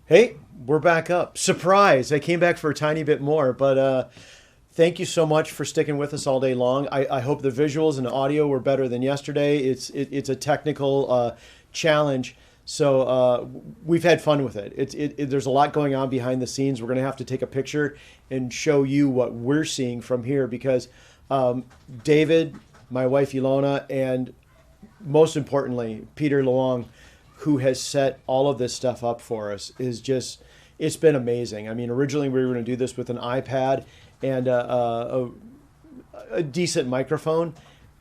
Hey, we're back up. Surprise! I came back for a tiny bit more, but thank you so much for sticking with us all day long. I hope the visuals and the audio were better than yesterday. It's a technical challenge, so we've had fun with it. There's a lot going on behind the scenes. We're going to have to take a picture and show you what we're seeing from here because David, my wife Ilona, and most importantly, Peter Luong, who has set all of this stuff up for us, it's been amazing. I mean, originally we were going to do this with an iPad and a decent microphone.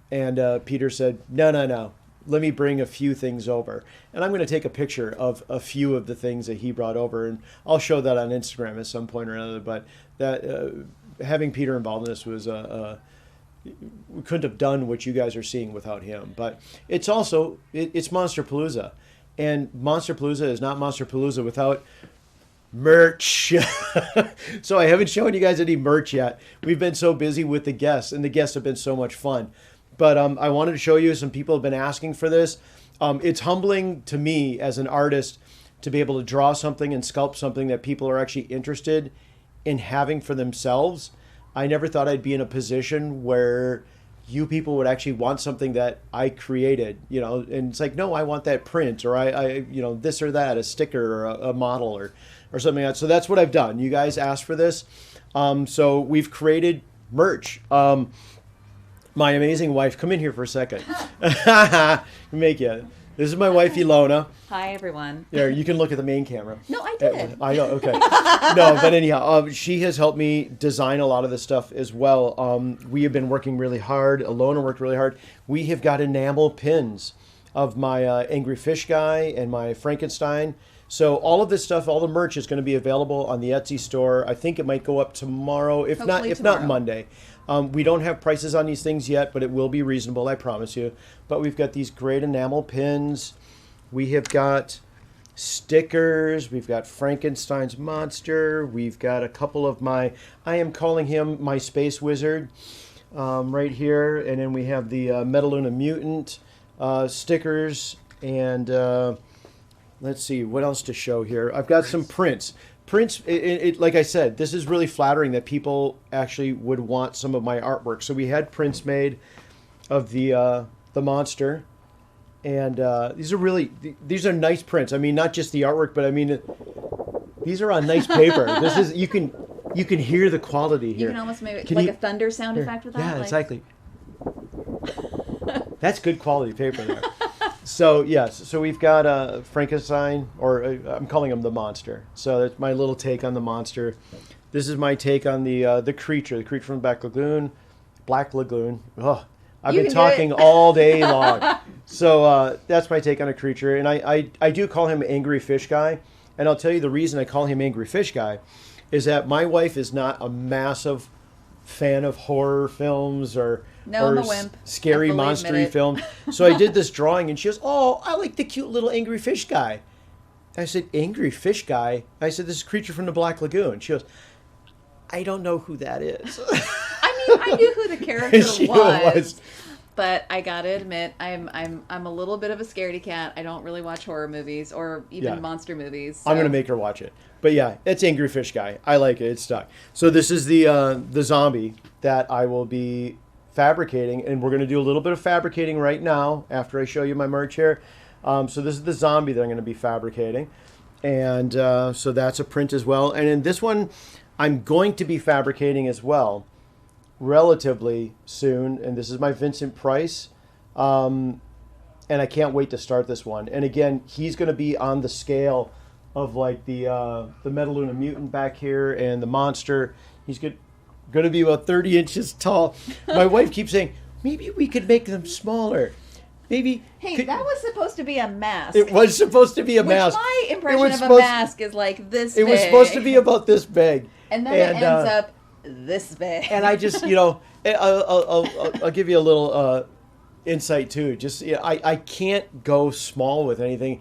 And Peter said, no, let me bring a few things over. And I'm going to take a picture of a few of the things that he brought over. And I'll show that on Instagram at some point or another. But that having Peter involved in this was we couldn't have done what you guys are seeing without him. But it's also, it's Monsterpalooza. And Monsterpalooza is not Monsterpalooza without merch. So I haven't shown you guys any merch yet. We've been so busy with the guests, and the guests have been so much fun. But I wanted to show you, some people have been asking for this. It's humbling to me as an artist to be able to draw something and sculpt something that people are actually interested in having for themselves. I never thought I'd be in a position where you people would actually want something that I created, and it's like, no, I want that print, or I this or that, a sticker or a model or something like that. So that's what I've done. You guys asked for this. So we've created merch. My amazing wife, come in here for a second. Make you. This is my wife, Ilona. Hi, everyone. There, you can look at the main camera. No, I did. I know, okay. No, but anyhow, she has helped me design a lot of this stuff as well. We have been working really hard. Ilona worked really hard. We have got enamel pins of my Angry Fish guy and my Frankenstein. So all of this stuff, all the merch is going to be available on the Etsy store. I think it might go up tomorrow, if not Monday. We don't have prices on these things yet, but it will be reasonable, I promise you. But we've got these great enamel pins. We have got stickers. We've got Frankenstein's monster. We've got a couple of I am calling him my space wizard right here. And then we have the Metaluna mutant stickers. And let's see, what else to show here? I've got some prints. Prints, like I said, this is really flattering that people actually would want some of my artwork. So we had prints made of the monster, and these are nice prints. I mean, not just the artwork, but I mean, these are on nice paper. This is you can hear the quality here. You can almost make a thunder sound effect with that. Yeah, exactly. That's good quality paper there. So yes, so we've got Frankenstein, or I'm calling him the monster. So that's my little take on the monster. This is my take on the creature from Black Lagoon. Oh, I've been talking all day long. So that's my take on a creature, and I do call him Angry Fish Guy. And I'll tell you the reason I call him Angry Fish Guy is that my wife is not a massive fan of horror films or scary monstery films. So I did this drawing and she goes, "Oh, I like the cute little angry fish guy." I said, "Angry fish guy?" I said, "This is a creature from the Black Lagoon." She goes, "I don't know who that is." I mean, I knew who the character was. But I gotta admit, I'm a little bit of a scaredy cat. I don't really watch horror movies or even monster movies. So. I'm gonna make her watch it. But yeah, it's Angry Fish Guy. I like it. It's stuck. So this is the zombie that I will be fabricating, and we're gonna do a little bit of fabricating right now after I show you my merch here. So this is the zombie that I'm gonna be fabricating, and so that's a print as well. And in this one, I'm going to be fabricating as well, relatively soon, and this is my Vincent Price, and I can't wait to start this one. And again, he's going to be on the scale of like the Metaluna mutant back here and the monster. He's going to be about 30 inches tall. My wife keeps saying, maybe we could make them smaller. Maybe. Hey, that was supposed to be a mask. It was supposed to be a mask. My impression of a mask is like this big. It was supposed to be about this big. And then it ends up this big. And I just, I'll give you a little insight too. Just, I can't go small with anything.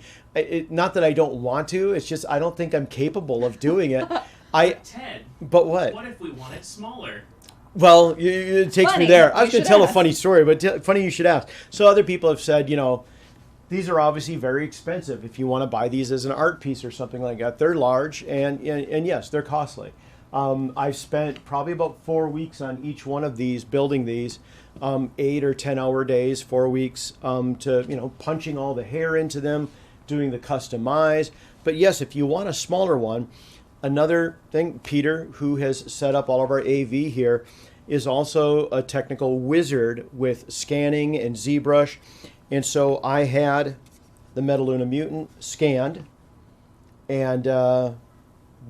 Not that I don't want to. It's just I don't think I'm capable of doing it. Ted. But what? What if we want it smaller? Well, it takes me there. I was going to tell a funny story, but funny you should ask. So other people have said, these are obviously very expensive. If you want to buy these as an art piece or something like that, they're large, and yes, they're costly. I've spent probably about 4 weeks on each one of these, building these, 8 or 10-hour days, 4 weeks, to punching all the hair into them, doing the customize. But yes, if you want a smaller one, another thing, Peter, who has set up all of our AV here, is also a technical wizard with scanning and ZBrush. And so I had the Metaluna Mutant scanned, and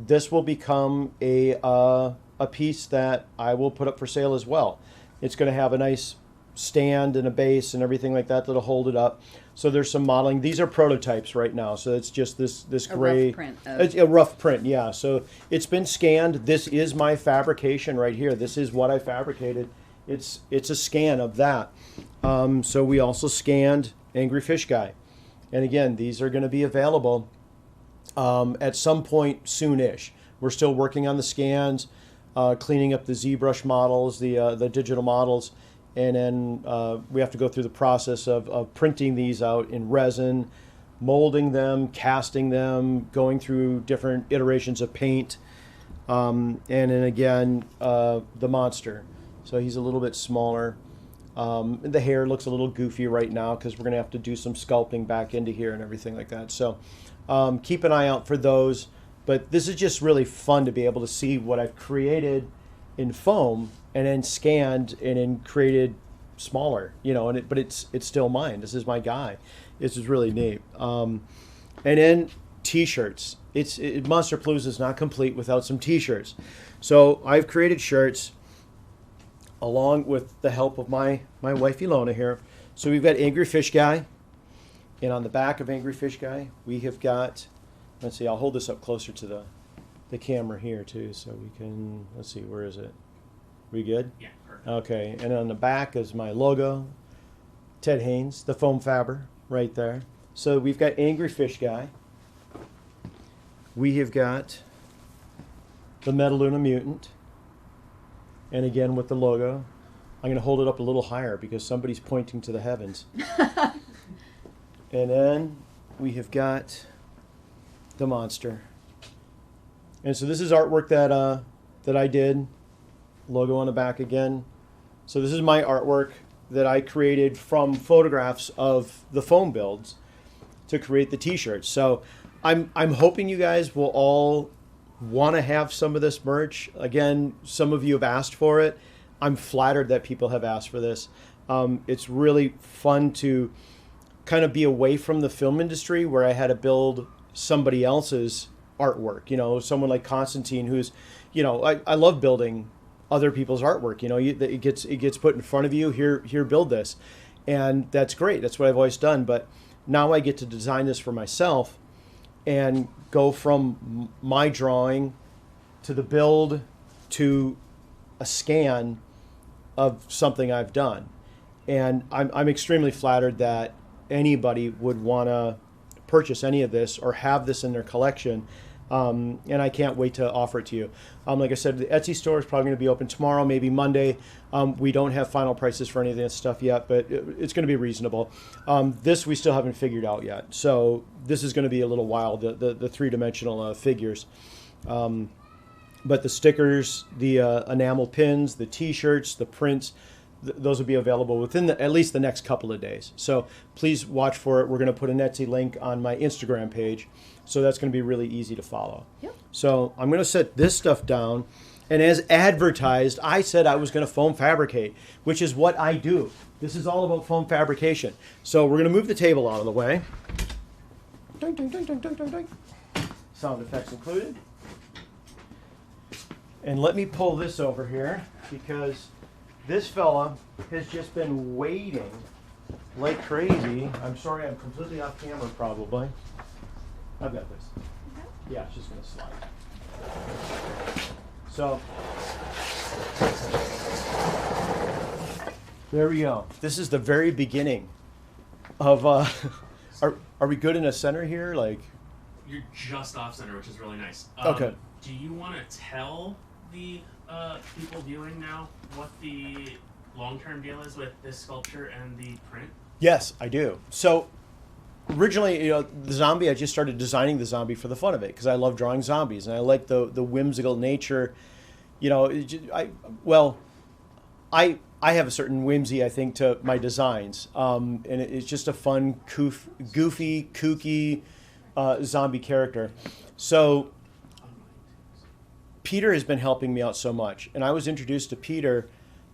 this will become a piece that I will put up for sale as well. It's going to have a nice stand and a base and everything like that that'll hold it up. So there's some modeling. These are prototypes right now, so it's just this gray. Rough print It's a rough print, yeah. So it's been scanned. This is my fabrication right here. This is what I fabricated. It's a scan of that. So we also scanned Angry Fish Guy, and again, these are going to be available at some point soon-ish. We're still working on the scans, cleaning up the ZBrush models, the digital models. And then we have to go through the process of printing these out in resin, molding them, casting them, going through different iterations of paint. And then again, the monster. So he's a little bit smaller. The hair looks a little goofy right now because we're going to have to do some sculpting back into here and everything like that. So keep an eye out for those. But this is just really fun to be able to see what I've created in foam and then scanned and then created smaller, but it's still mine. This is my guy. This is really neat. And then t-shirts. Monsterpalooza is not complete without some t-shirts. So I've created shirts along with the help of my wife Ilona here. So we've got Angry Fish Guy, and on the back of Angry Fish Guy we have got, let's see, I'll hold this up closer to the camera here too, so we can, let's see, where is it? We good? Yeah, perfect. Okay, and on the back is my logo, Ted Haines, the Foamfabber, right there. So we've got Angry Fish Guy. We have got the Metaluna Mutant, and again with the logo. I'm going to hold it up a little higher because somebody's pointing to the heavens. And then we have got the monster. And so this is artwork that I did. Logo on the back again. So this is my artwork that I created from photographs of the foam builds to create the t-shirts. So I'm hoping you guys will all want to have some of this merch. Again, some of you have asked for it. I'm flattered that people have asked for this. It's really fun to kind of be away from the film industry where I had to build somebody else's artwork. Someone like Constantine, who's, I love building other people's artwork. It gets put in front of you. Here, build this, and that's great. That's what I've always done. But now I get to design this for myself and go from my drawing to the build to a scan of something I've done, and I'm extremely flattered that anybody would want to purchase any of this or have this in their collection. And I can't wait to offer it to you. Like I said, the Etsy store is probably going to be open tomorrow, maybe Monday. We don't have final prices for any of this stuff yet, but it's going to be reasonable. This we still haven't figured out yet. So this is going to be a little while, the three-dimensional figures. But the stickers, the enamel pins, the t-shirts, the prints, those will be available within at least the next couple of days. So please watch for it. We're going to put an Etsy link on my Instagram page. So that's going to be really easy to follow. Yep. So I'm going to set this stuff down. And as advertised, I said I was going to foam fabricate, which is what I do. This is all about foam fabrication. So we're going to move the table out of the way. Ding, ding, ding, ding, ding, ding, ding. Sound effects included. And let me pull this over here because this fella has just been waiting like crazy. I'm sorry, I'm completely off camera probably. I've got this. Yeah, it's just going to slide. So, there we go. This is the very beginning of, are we good in the center here? Like, You're just off center, which is really nice. Okay. Do you want to tell the people viewing now what the long-term deal is with this sculpture and the print? yes, I do. So, originally, the zombie, I just started designing the zombie for the fun of it because I love drawing zombies and I like the whimsical nature. I have a certain whimsy, I think, to my designs, and it's just a fun, goofy, kooky zombie character. So Peter has been helping me out so much, and I was introduced to Peter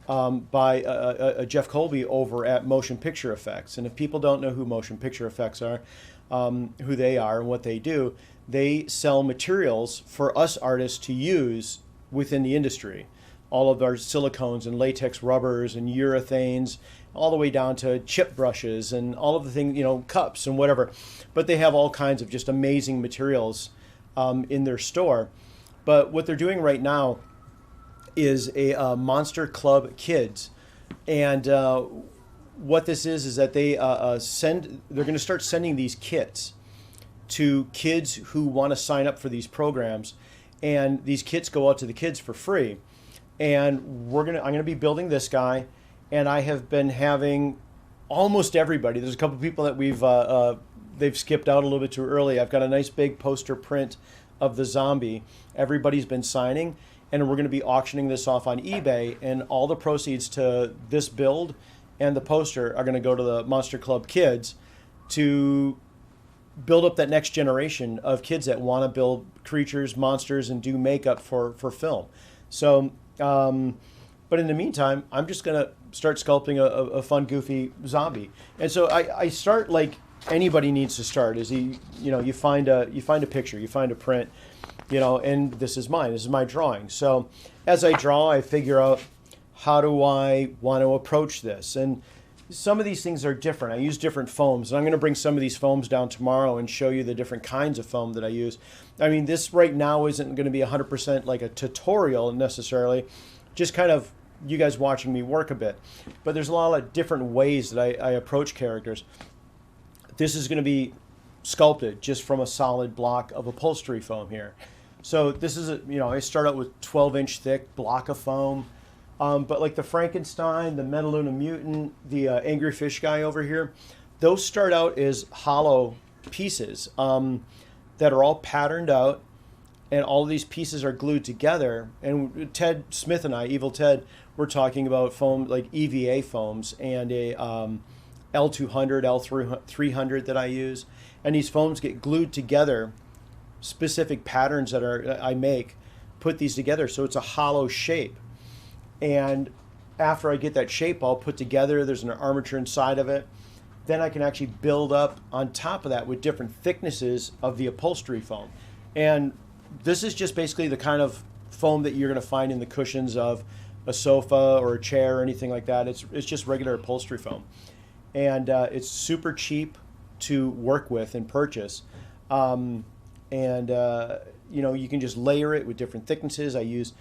by Jeff Colby over at Motion Picture Effects. And if people don't know who Motion Picture Effects are, who they are and what they do, they sell materials for us artists to use within the industry. All of our silicones and latex rubbers and urethanes, all the way down to chip brushes and all of the things, cups and whatever. But they have all kinds of just amazing materials in their store. But what they're doing right now is a Monster Club Kids. And what this is that they're going to start sending these kits to kids who want to sign up for these programs. And these kits go out to the kids for free. And I'm gonna be building this guy, and I have been having almost everybody. There's a couple of people that they've skipped out a little bit too early. I've got a nice big poster print of the zombie. Everybody's been signing, and we're going to be auctioning this off on eBay, and all the proceeds to this build and the poster are going to go to the Monster Club Kids to build up that next generation of kids that want to build creatures, monsters, and do makeup for film. So. But in the meantime, I'm just going to start sculpting a fun, goofy zombie. And so I start like anybody needs to start. You find a picture, you find a print, and this is mine. This is my drawing. So as I draw, I figure out how do I want to approach this. And some of these things are different. I use different foams. And I'm going to bring some of these foams down tomorrow and show you the different kinds of foam that I use. I mean, this right now isn't going to be 100% like a tutorial necessarily, just kind of you guys watching me work a bit. But there's a lot of different ways that I approach characters. This is going to be sculpted just from a solid block of upholstery foam here. So this is, I start out with 12-inch thick block of foam. But like the Frankenstein, the Metaluna Mutant, the Angry Fish guy over here, those start out as hollow pieces that are all patterned out, and all of these pieces are glued together. And Ted Smith and I, Evil Ted, we're talking about foam like EVA foams and a L200, L300 that I use. And these foams get glued together, specific patterns that I make, put these together so it's a hollow shape. And after I get that shape all put together, there's an armature inside of it. Then I can actually build up on top of that with different thicknesses of the upholstery foam. And this is just basically the kind of foam that you're going to find in the cushions of a sofa or a chair or anything like that. It's just regular upholstery foam. And it's super cheap to work with and purchase. You can just layer it with different thicknesses. I use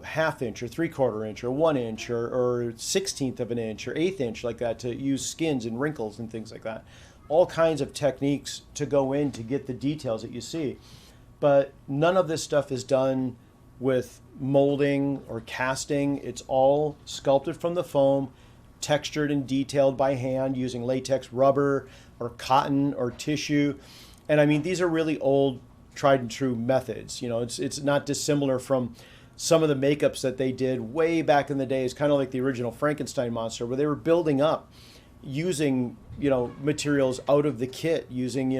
half inch or 3/4 inch or 1 inch or 1/16 of an inch or 1/8 inch like that to use skins and wrinkles and things like that. All kinds of techniques to go in to get the details that you see. But none of this stuff is done with molding or casting. It's all sculpted from the foam, textured and detailed by hand using latex rubber or cotton or tissue. And I mean, these are really old, tried and true methods. It's not dissimilar from some of the makeups that they did way back in the days, kind of like the original Frankenstein monster, where they were building up using, materials out of the kit, using,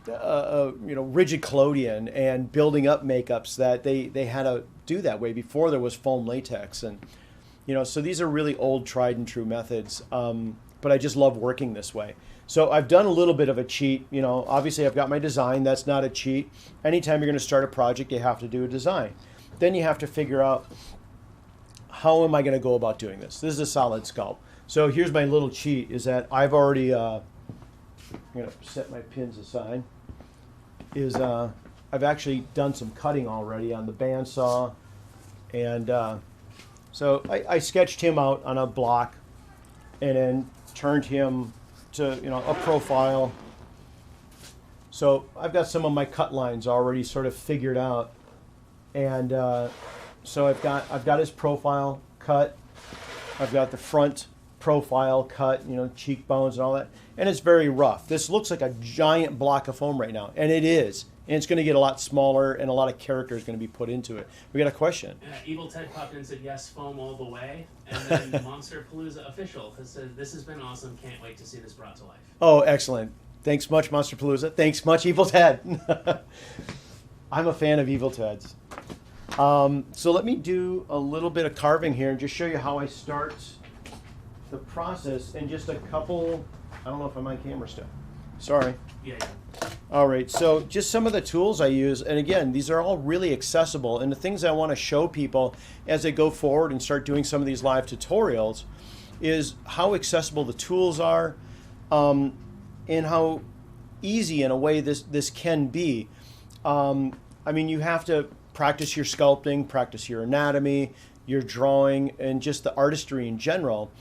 rigid collodion and building up makeups that they had to do that way before there was foam latex. And, so these are really old, tried and true methods. But I just love working this way. So I've done a little bit of a cheat. Obviously I've got my design. That's not a cheat. Anytime you're going to start a project, you have to do a design. Then you have to figure out, how am I going to go about doing this? This is a solid sculpt. So here's my little cheat, is that I've already, I'm going to set my pins aside, I've actually done some cutting already on the bandsaw. And so I sketched him out on a block and then turned him to, a profile. So I've got some of my cut lines already sort of figured out. And so I've got his profile cut. I've got the front profile cut, cheekbones and all that. And it's very rough. This looks like a giant block of foam right now, and it is. And it's going to get a lot smaller, and a lot of character is going to be put into it. We got a question. Evil Ted popped in and said, yes, foam all the way. And then Monsterpalooza official has said, this has been awesome. Can't wait to see this brought to life. Oh, excellent. Thanks much, Monsterpalooza. Thanks much, Evil Ted. I'm a fan of Evil Teds. So let me do a little bit of carving here and just show you how I start the process in just a couple. I don't know if I'm on camera still. Sorry. Yeah. All right, so just some of the tools I use, and again, these are all really accessible, and the things I want to show people as they go forward and start doing some of these live tutorials is how accessible the tools are, and how easy in a way this can be. I mean, you have to practice your sculpting, practice your anatomy, your drawing, and just the artistry in general.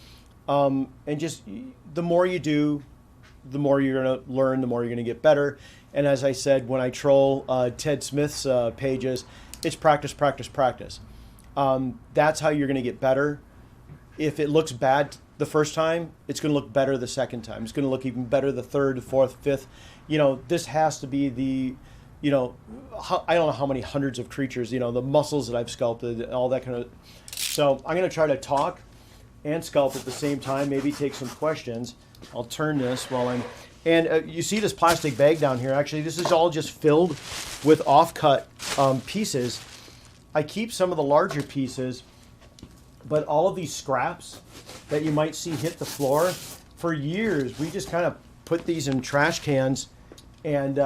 And just the more you do, the more you're going to learn, the more you're going to get better. And as I said, when I troll Ted Smith's pages, it's practice, practice, practice. That's how you're going to get better. If it looks bad the first time, it's going to look better the second time. It's going to look even better the third, fourth, fifth. This has to be the, I don't know how many hundreds of creatures, the muscles that I've sculpted, all that kind of. So I'm going to try to talk and sculpt at the same time, maybe take some questions. I'll turn this while I'm, and you see this plastic bag down here. Actually, this is all just filled with off-cut pieces. I keep some of the larger pieces, but all of these scraps that you might see hit the floor, for years, we just kind of put these in trash cans, and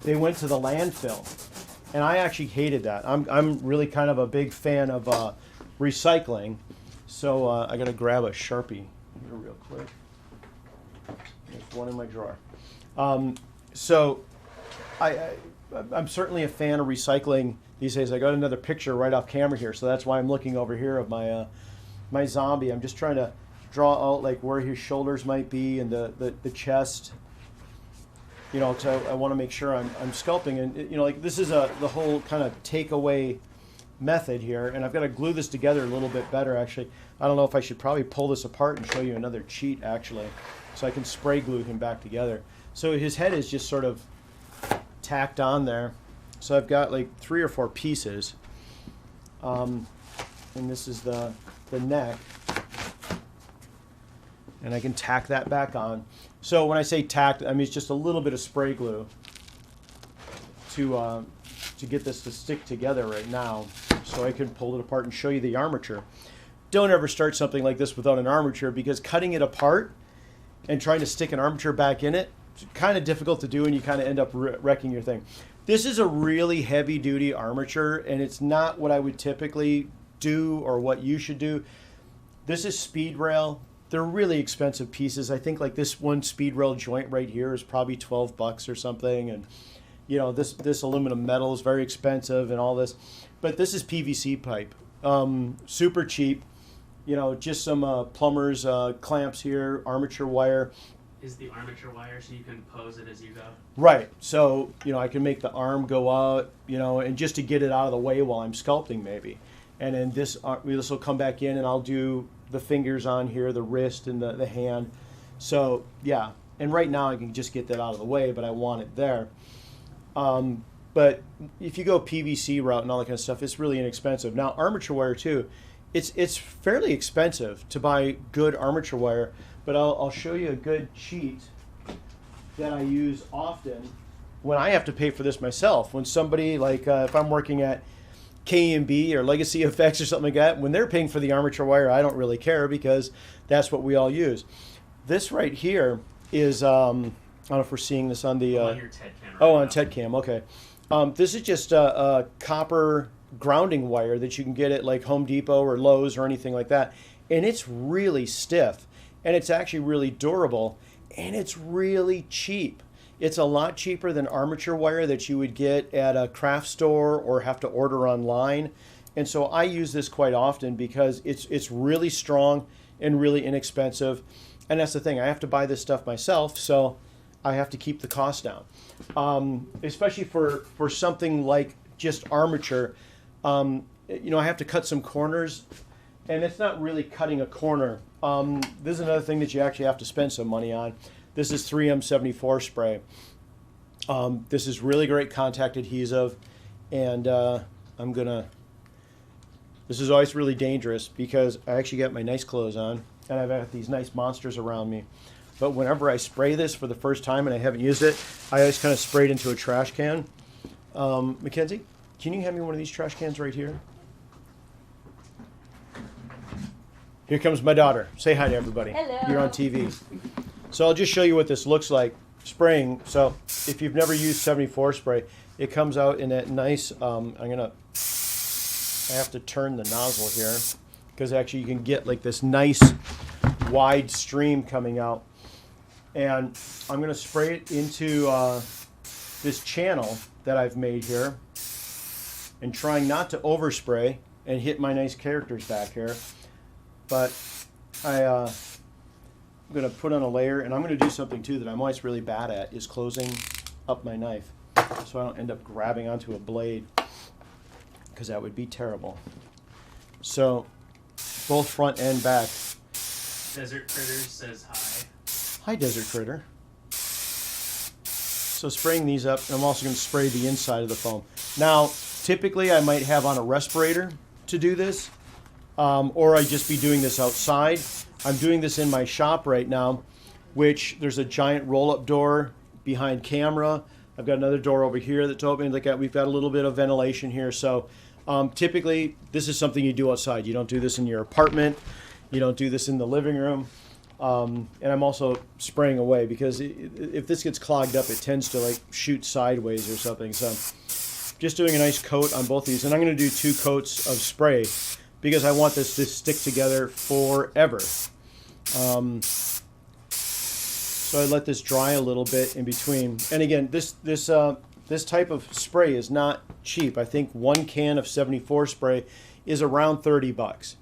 they went to the landfill. And I actually hated that. I'm really kind of a big fan of recycling. So I got to grab a Sharpie here real quick. There's one in my drawer. So I'm certainly a fan of recycling these days. I got another picture right off camera here, so that's why I'm looking over here of my my zombie. I'm just trying to draw out like where his shoulders might be and the chest. So I want to make sure I'm sculpting, and like this is the whole kind of takeaway method here, and I've got to glue this together a little bit better. Actually, I don't know if I should probably pull this apart and show you another cheat actually, so I can spray glue him back together. So his head is just sort of tacked on there. So I've got like 3 or 4 pieces, and this is the neck, and I can tack that back on. So when I say tacked, I mean it's just a little bit of spray glue to get this to stick together right now, so I can pull it apart and show you the armature. Don't ever start something like this without an armature, because cutting it apart and trying to stick an armature back in it, it's kind of difficult to do, and you kind of end up wrecking your thing. This is a really heavy duty armature, and it's not what I would typically do or what you should do. This is speed rail. They're really expensive pieces. I think like this one speed rail joint right here is probably $12 or something, and this aluminum metal is very expensive and all this, but this is PVC pipe, super cheap. Just some plumber's clamps here, armature wire. Is the armature wire so you can pose it as you go? Right. So I can make the arm go out, and just to get it out of the way while I'm sculpting maybe, and then this will come back in, and I'll do the fingers on here, the wrist and the hand. So yeah, and right now I can just get that out of the way, but I want it there. But if you go PVC route and all that kind of stuff, it's really inexpensive. Now armature wire too, it's fairly expensive to buy good armature wire, but I'll show you a good cheat that I use often when I have to pay for this myself. When somebody like if I'm working at K&B or Legacy Effects or something like that, when they're paying for the armature wire, I don't really care, because that's what we all use. This right here is I don't know if we're seeing this on the on your TED camera. Oh, on TED Cam, okay. This is just a copper grounding wire that you can get at like Home Depot or Lowe's or anything like that, and it's really stiff, and it's actually really durable, and it's really cheap. It's a lot cheaper than armature wire that you would get at a craft store or have to order online. And so I use this quite often because it's really strong and really inexpensive. And that's the thing, I have to buy this stuff myself, so I have to keep the cost down. Especially for something like just armature, I have to cut some corners, and it's not really cutting a corner. this is another thing that you actually have to spend some money on. This is 3M 74 spray. This is really great contact adhesive, and this is always really dangerous because I actually got my nice clothes on, and I've got these nice monsters around me. But whenever I spray this for the first time and I haven't used it, I always kind of spray it into a trash can. Mackenzie, can you hand me one of these trash cans right here? Here comes my daughter. Say hi to everybody. Hello. You're on TV. So I'll just show you what this looks like spraying. So if you've never used 74 spray, it comes out in that nice, I have to turn the nozzle here because actually you can get like this nice wide stream coming out. And I'm going to spray it into this channel that I've made here, and trying not to overspray and hit my nice characters back here. But I'm going to put on a layer, and I'm going to do something too that I'm always really bad at, is closing up my knife so I don't end up grabbing onto a blade, because that would be terrible. So both front and back. Desert Critters says hi. Hi, Desert Critter. So spraying these up, and I'm also going to spray the inside of the foam. Now, typically I might have on a respirator to do this, or I'd just be doing this outside. I'm doing this in my shop right now, which there's a giant roll-up door behind camera. I've got another door over here that's open. We've got a little bit of ventilation here. So typically, this is something you do outside. You don't do this in your apartment. You don't do this in the living room. And I'm also spraying away because if this gets clogged up, it tends to like shoot sideways or something. So just doing a nice coat on both these. And I'm going to do 2 coats of spray because I want this to stick together forever. So I let this dry a little bit in between. And again, this type of spray is not cheap. I think 1 can of 74 spray is around $30.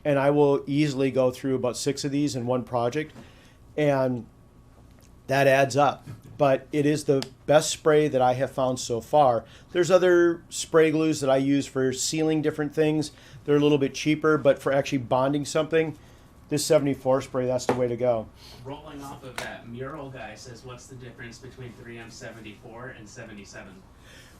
And I will easily go through about 6 of these in one project, and that adds up. But it is the best spray that I have found so far. There's other spray glues that I use for sealing different things. They're a little bit cheaper, but for actually bonding something, this 74 spray, that's the way to go. Rolling off of that, Mural Guy says, what's the difference between 3M 74 and 77?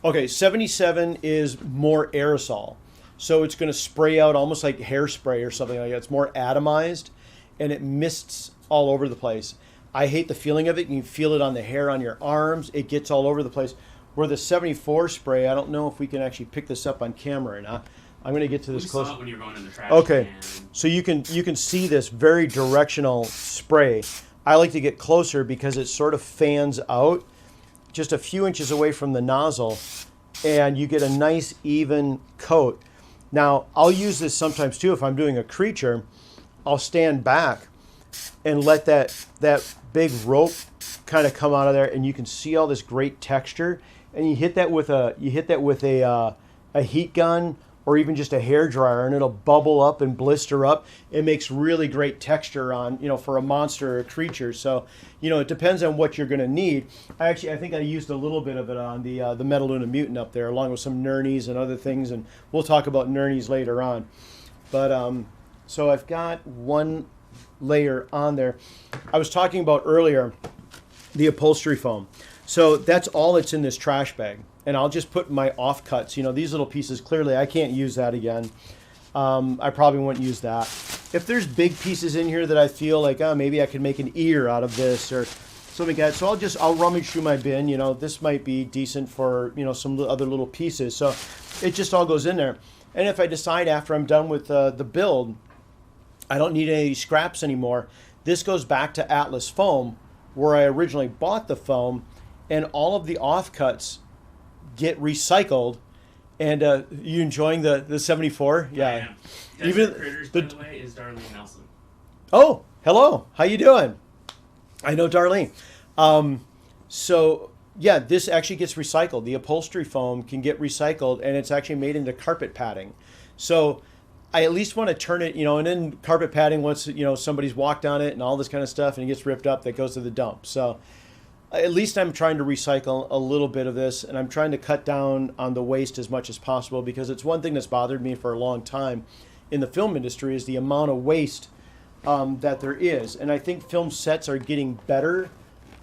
Okay, 77 is more aerosol. So it's going to spray out almost like hairspray or something like that. It's more atomized, and it mists all over the place. I hate the feeling of it. You can feel it on the hair on your arms. It gets all over the place. Where the 74 spray, I don't know if we can actually pick this up on camera or not. I'm going to get to this close. We saw it when you were going in the trash Okay, can. so you can see this very directional spray. I like to get closer because it sort of fans out just a few inches away from the nozzle, and you get a nice even coat. Now, I'll use this sometimes too if I'm doing a creature. I'll stand back and let that big rope kind of come out of there, and you can see all this great texture. And you hit that with a heat gun or even just a hair dryer, and it'll bubble up and blister up. It makes really great texture on, for a monster or a creature. So, it depends on what you're going to need. I think I used a little bit of it on the Metaluna Mutant up there, along with some Nernies and other things, and we'll talk about Nernies later on. But so I've got 1 layer on there. I was talking about earlier the upholstery foam. So that's all that's in this trash bag. And I'll just put my offcuts, these little pieces. Clearly, I can't use that again. I probably wouldn't use that. If there's big pieces in here that I feel like, maybe I could make an ear out of this or something like that. So I'll rummage through my bin. This might be decent for, some other little pieces. So it just all goes in there. And if I decide after I'm done with the build, I don't need any scraps anymore, this goes back to Atlas Foam, where I originally bought the foam, and all of the offcuts get recycled. And you enjoying the 74? Yeah. I am. Desert Critters, by the way, is Darlene Nelson. Oh, hello. How you doing? I know Darlene. So yeah, this actually gets recycled. The upholstery foam can get recycled, and it's actually made into carpet padding. So I at least want to turn it, and then carpet padding, once, somebody's walked on it and all this kind of stuff and it gets ripped up, that goes to the dump. So at least I'm trying to recycle a little bit of this, and I'm trying to cut down on the waste as much as possible, because it's one thing that's bothered me for a long time in the film industry is the amount of waste that there is. And I think film sets are getting better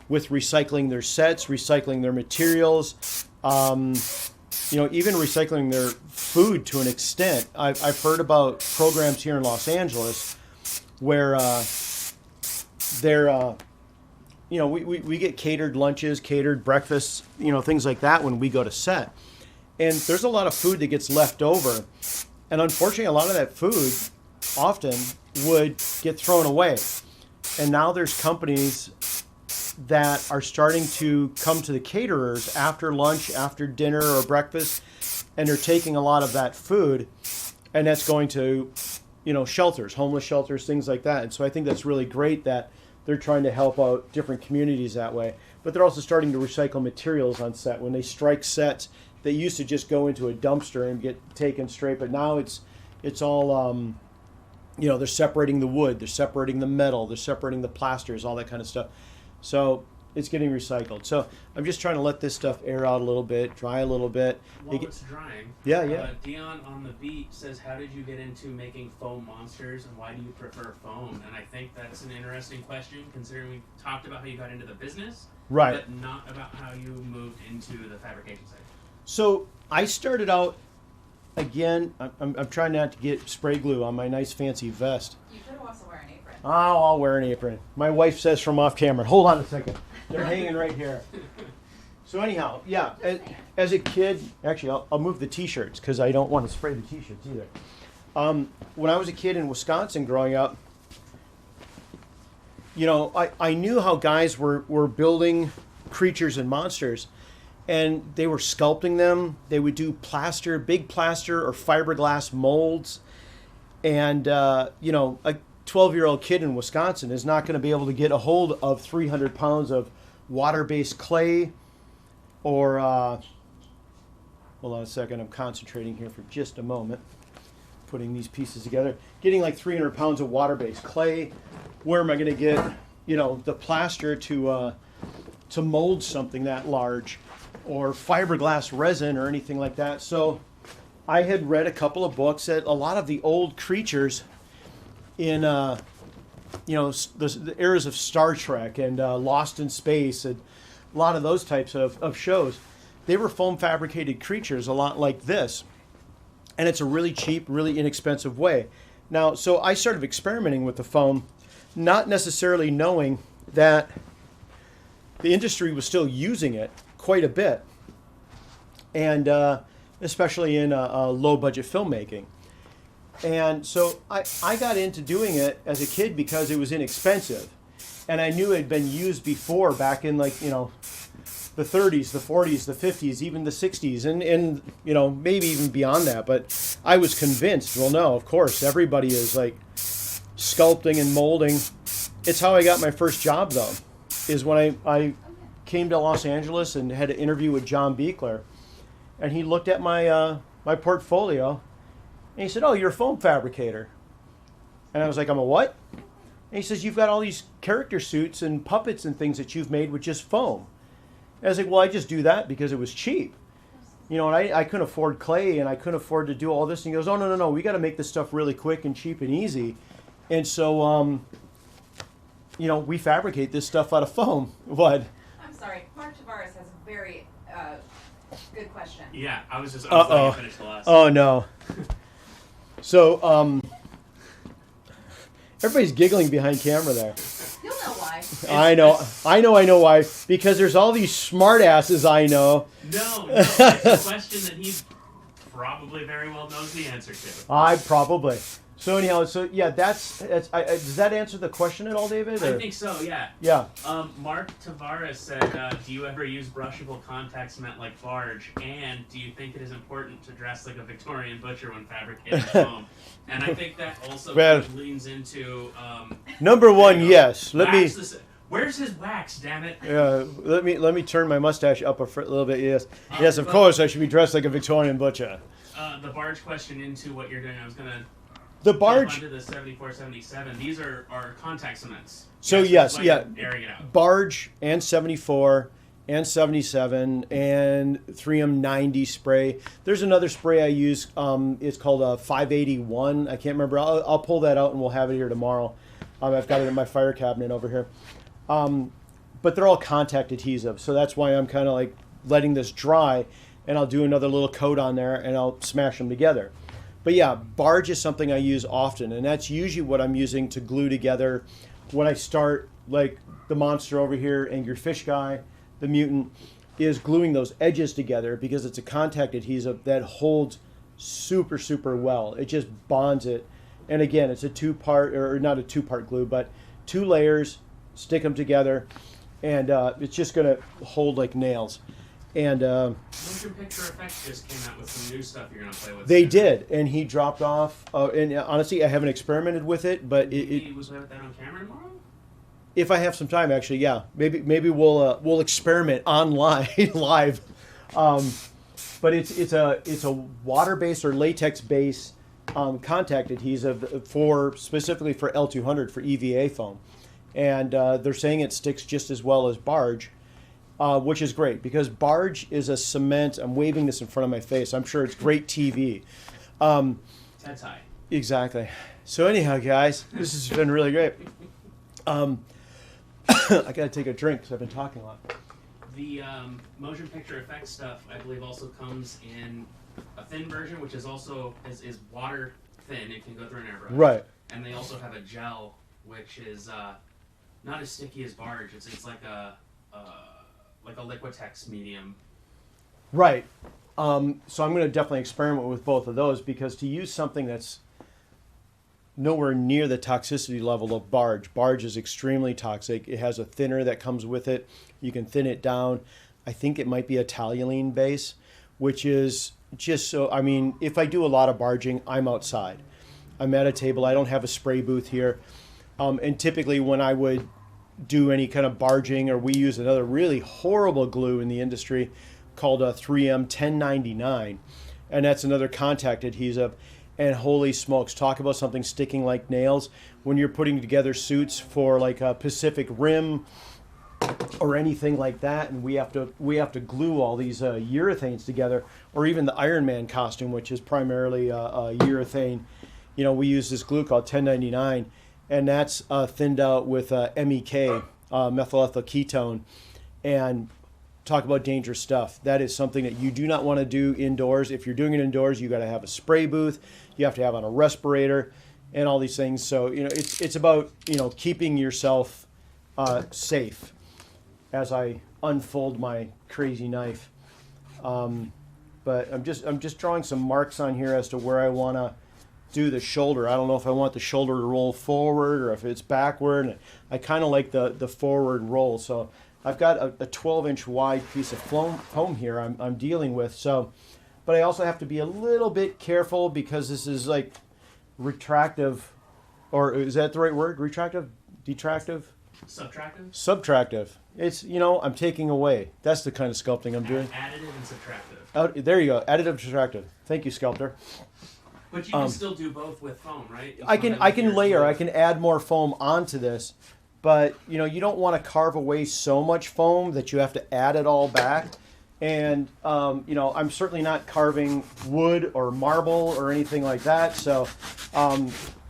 with recycling their sets, recycling their materials, even recycling their food to an extent. I've heard about programs here in Los Angeles where we get catered lunches, catered breakfasts, things like that when we go to set. And there's a lot of food that gets left over. And unfortunately, a lot of that food often would get thrown away. And now there's companies that are starting to come to the caterers after lunch, after dinner or breakfast, and they're taking a lot of that food, and that's going to, shelters, homeless shelters, things like that. And so I think that's really great that they're trying to help out different communities that way. But they're also starting to recycle materials on set. When they strike sets, they used to just go into a dumpster and get taken straight, but now it's all, they're separating the wood, they're separating the metal, they're separating the plasters, all that kind of stuff. So it's getting recycled. So I'm just trying to let this stuff air out a little bit, dry a little bit. While it's drying, Dion on the beat says, how did you get into making foam monsters and why do you prefer foam? And I think that's an interesting question considering we talked about how you got into the business, right? But not about how you moved into the fabrication side. So I started out, again, I'm trying not to get spray glue on my nice fancy vest. You could also wear an apron. Oh, I'll wear an apron. My wife says from off camera. Hold on a second. They're hanging right here. So anyhow, yeah, as a kid, actually, I'll move the T-shirts because I don't want to spray the T-shirts either. When I was a kid in Wisconsin growing up, I knew how guys were building creatures and monsters, and they were sculpting them. They would do plaster, big plaster or fiberglass molds, and a 12-year-old kid in Wisconsin is not going to be able to get a hold of 300 pounds of water-based clay or, hold on a second, I'm concentrating here for just a moment, putting these pieces together. Getting like 300 pounds of water-based clay. Where am I going to get, the plaster to mold something that large, or fiberglass resin or anything like that? So I had read a couple of books that a lot of the old creatures in the eras of Star Trek and Lost in Space and a lot of those types of shows, they were foam fabricated creatures a lot like this. And it's a really cheap, really inexpensive way. Now, so I started experimenting with the foam, not necessarily knowing that the industry was still using it quite a bit, and especially in low budget filmmaking. And so I got into doing it as a kid because it was inexpensive. And I knew it had been used before back in the 30s, the 40s, the 50s, even the 60s, and maybe even beyond that. But I was convinced, well, no, of course, everybody is like sculpting and molding. It's how I got my first job, though, is when I came to Los Angeles and had an interview with John Beekler. And he looked at my portfolio, and he said, "Oh, you're a foam fabricator." And I was like, "I'm a what?" And he says, "You've got all these character suits and puppets and things that you've made with just foam." And I was like, "Well, I just do that because it was cheap. And I couldn't afford clay and I couldn't afford to do all this." And he goes, "Oh, no, we got to make this stuff really quick and cheap and easy." And so, we fabricate this stuff out of foam. What? I'm sorry. Mark Tavares has a very good question. Yeah, I was letting you finish the last. Oh, no. So, everybody's giggling behind camera there. You'll know why. I know why. Because there's all these smart asses I know. No, it's a question that he probably very well knows the answer to. Probably. So anyhow, does that answer the question at all, David? I think so, yeah. Yeah. Mark Tavares said, do you ever use brushable contact cement like barge? And do you think it is important to dress like a Victorian butcher when fabricating foam? And I think that also kind of leans into... number one, yes. Where's his wax, damn it? Let me turn my mustache up a little bit, yes. Yes, of course, I should be dressed like a Victorian butcher. The barge question into what you're doing, I was going to... The barge... Under the 74, 77, these are contact cements. So yes. Airing it out. Barge and 74 and 77 and 3M90 spray. There's another spray I use. It's called a 581. I can't remember. I'll pull that out and we'll have it here tomorrow. I've got it in my fire cabinet over here. But they're all contact adhesive, so that's why I'm kind of like letting this dry, and I'll do another little coat on there, and I'll smash them together. But yeah, barge is something I use often, and that's usually what I'm using to glue together when I start, like the monster over here, Angry Fish Guy, the mutant, is gluing those edges together because it's a contact adhesive that holds super, super well. It just bonds it. And again, it's a two-part, or not a two-part glue, but 2 layers, stick them together, and it's just going to hold like nails. And Motion Picture Effects just came out with some new stuff you're going to play with. They did, and he dropped off. And honestly, I haven't experimented with it, but Maybe we'll play with that on camera tomorrow? If I have some time, actually, yeah, maybe we'll experiment online live. But it's a water-based or latex-based contact adhesive specifically for L200 for EVA foam, and they're saying it sticks just as well as barge, which is great because barge is a cement. I'm waving this in front of my face. I'm sure it's great TV. That's high. Exactly. So anyhow, guys, this has been really great. I gotta take a drink because I've been talking a lot. The motion picture effects stuff, I believe, also comes in a thin version, which is also is water thin. It can go through an airbrush. Right. And they also have a gel, which is not as sticky as barge. It's like a Liquitex medium. Right. So I'm going to definitely experiment with both of those because to use something that's nowhere near the toxicity level of barge. Barge is extremely toxic. It has a thinner that comes with it. You can thin it down. I think it might be a toluene base, which is just so, I mean, if I do a lot of barging, I'm outside. I'm at a table. I don't have a spray booth here. And typically when I would do any kind of barging, or we use another really horrible glue in the industry called a 3M 1099. And that's another contact adhesive. And holy smokes, talk about something sticking like nails. When you're putting together suits for like a Pacific Rim or anything like that, and we have to glue all these urethanes together, or even the Iron Man costume, which is primarily urethane. You know, we use this glue called 1099, and that's thinned out with MEK, methyl ethyl ketone, and talk about dangerous stuff. That is something that you do not want to do indoors. If you're doing it indoors, you got to have a spray booth. You have to have on a respirator and all these things. So, you know, it's about, you know, keeping yourself safe as I unfold my crazy knife. But I'm just drawing some marks on here as to where I want to do the shoulder. I don't know if I want the shoulder to roll forward or if it's backward. And I kind of like the forward roll. So I've got a 12-inch wide piece of foam here I'm dealing with. So, but I also have to be a little bit careful because this is like retractive, or is that the right word? Retractive? Detractive? Subtractive? Subtractive. It's, you know, I'm taking away. That's the kind of sculpting I'm doing. Additive and subtractive. Oh, there you go. Additive, subtractive. Thank you, sculptor. But you can still do both with foam, right? I can layer. I can add more foam onto this. But, you know, you don't want to carve away so much foam that you have to add it all back. And, you know, I'm certainly not carving wood or marble or anything like that. So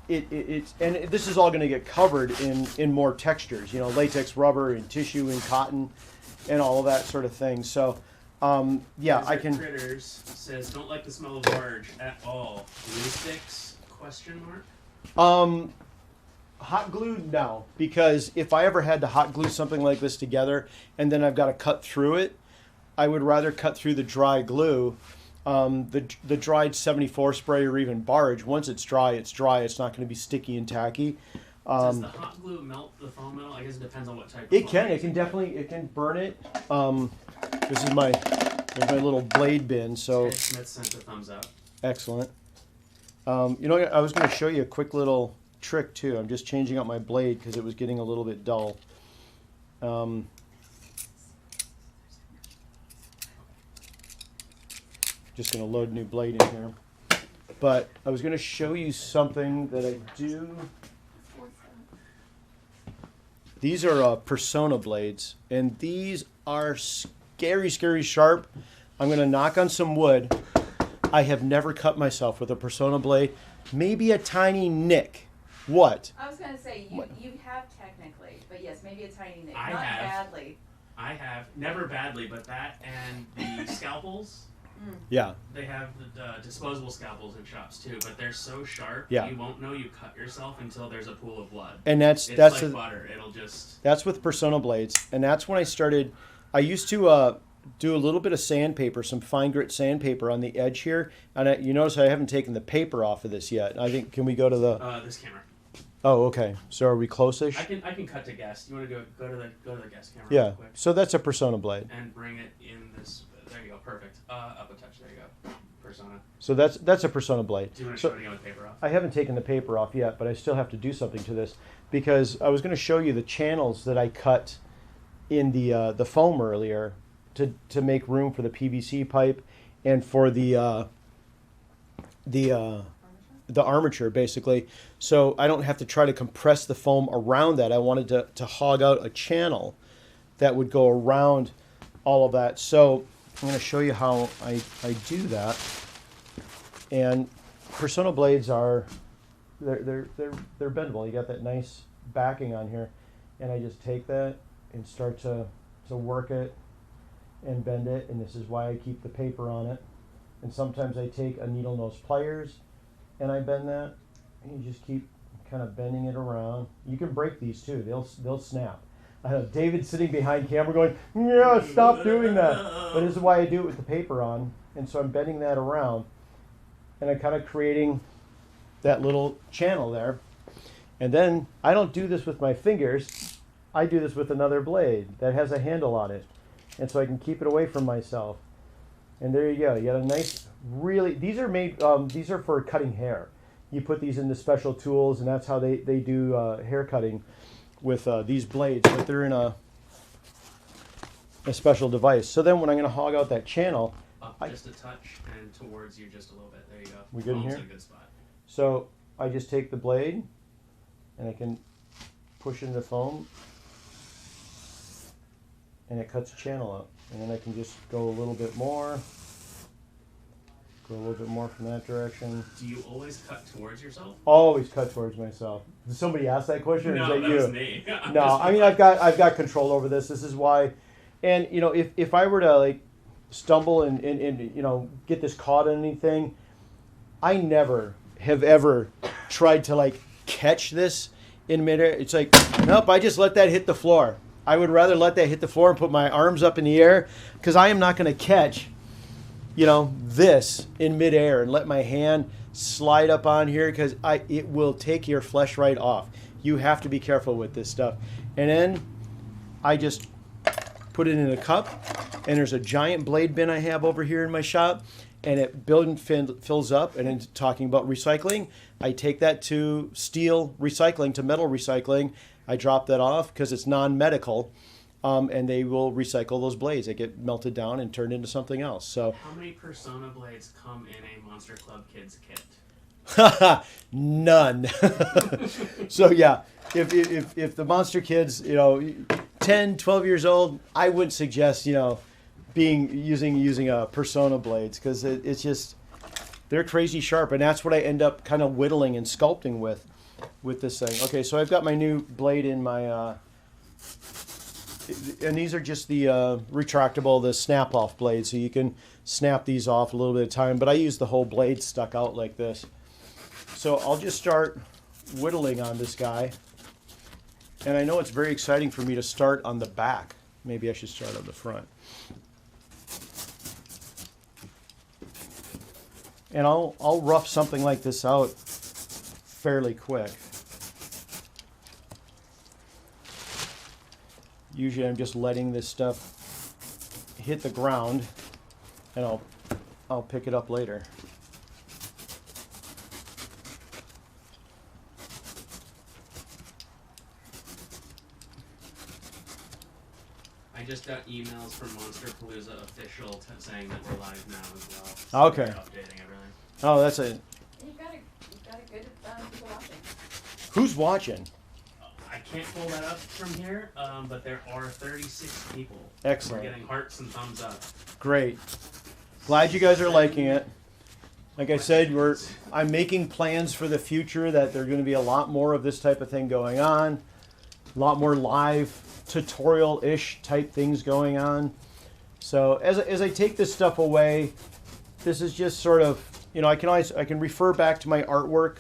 it's and this is all going to get covered in more textures, you know, latex, rubber, and tissue, and cotton, and all of that sort of thing. So, yeah, I can. Critters says, don't like the smell of barge at all. Glue sticks? Question mark. Hot glue, no, because if I ever had to hot glue something like this together and then I've got to cut through it, I would rather cut through the dry glue. The dried 74 spray or even barge, once it's dry, it's dry. It's not going to be sticky and tacky. Does the hot glue melt the foam metal? I guess it depends on what type of It foam. can definitely, it can burn it. This is there's my little blade bin, so. Ed Smith sent a thumbs up. Excellent. You know, I was going to show you a quick little trick too. I'm just changing out my blade because it was getting a little bit dull. Just going to load a new blade in here. But I was going to show you something that I do. These are Persona blades, and these are scary, scary sharp. I'm going to knock on some wood. I have never cut myself with a Persona blade. Maybe a tiny nick What? I was going to say, you have technically, but yes, maybe a tiny nick. I Not have. badly. I have. Never badly, but that and the scalpels. Yeah. They have the disposable scalpels in shops too, but they're so sharp you won't know you cut yourself until there's a pool of blood. And that's like butter. It'll just. That's with Persona blades, and that's when I started. I used to do a little bit of sandpaper, some fine grit sandpaper on the edge here, and you notice I haven't taken the paper off of this yet. I think can we go to the this camera? Oh, okay. So are we close-ish? I can cut to guest. You want to go to the guest camera? Yeah. Real quick So that's a Persona blade. and bring it in this. There you go. Perfect. Up a touch. There you go. Persona. So that's a Persona blade. Do you want to So show it again with paper off? I haven't taken the paper off yet, but I still have to do something to this because I was going to show you the channels that I cut in the foam earlier to make room for the PVC pipe and for the armature, basically. So I don't have to try to compress the foam around that. I wanted to hog out a channel that would go around all of that. So I'm going to show you how I do that. And Persona blades are they're bendable. You got that nice backing on here, and I just take that and start to work it and bend it. And this is why I keep the paper on it. And sometimes I take a needle nose pliers and I bend that. And you just keep kind of bending it around. You can break these too. They'll snap. I have David sitting behind camera going, yeah, stop doing that. But this is why I do it with the paper on. And so I'm bending that around. And I'm kind of creating that little channel there. And then I don't do this with my fingers. I do this with another blade that has a handle on it. And so I can keep it away from myself. And there you go. You got a nice, really, these are made, these are for cutting hair. You put these into special tools, and that's how they do hair cutting with these blades, but they're in a special device. So then when I'm going to hog out that channel, Up just a touch and towards you just a little bit. There you go. We good in Foam's here? in a good spot. So I just take the blade and I can push into foam and it cuts the channel up. And then I can just go a little bit more, go a little bit more from that direction. Do you always cut towards yourself? Always cut towards myself. Did somebody ask that question, or No, is that that you? was me. No, I mean I've got control over this. This is why, and you know, if I were to like stumble and you know get this caught in anything, I never have ever tried to like catch this in midair. It's like, nope, I just let that hit the floor. I would rather let that hit the floor and put my arms up in the air, because I am not going to catch, you know, this in midair and let my hand slide up on here, because it will take your flesh right off. You have to be careful with this stuff. And then I just put it in a cup, and there's a giant blade bin I have over here in my shop, and it fills up. And then talking about recycling, I take that to steel recycling, to metal recycling. I drop that off because it's non-medical, and they will recycle those blades. They get melted down and turned into something else. So how many Persona blades come in a Monster Club Kids kit? None. So yeah, if the Monster Kids, you know, 10, 12 years old, I wouldn't suggest, you know, using a Persona blades, because it's just, they're crazy sharp, and that's what I end up kind of whittling and sculpting with this thing. Okay, so I've got my new blade in my, and these are just the retractable, the snap-off blades, so you can snap these off a little bit of time, but I use the whole blade stuck out like this. So I'll just start whittling on this guy, and I know it's very exciting for me to start on the back. Maybe I should start on the front. And I'll rough something like this out fairly quick. Usually I'm just letting this stuff hit the ground, and I'll pick it up later. I just got emails from Monsterpalooza official saying that we're live now as well. So Okay. they're updating everything. Oh, that's a. You've got a good people watching. Who's watching? I can't pull that up from here, but there are 36 people. Excellent. We're getting hearts and thumbs up. Great. Glad you guys are liking it. Like I said, I'm making plans for the future that there's going to be a lot more of this type of thing going on. A lot more live tutorial-ish type things going on. So as I take this stuff away, this is just sort of, I can refer back to my artwork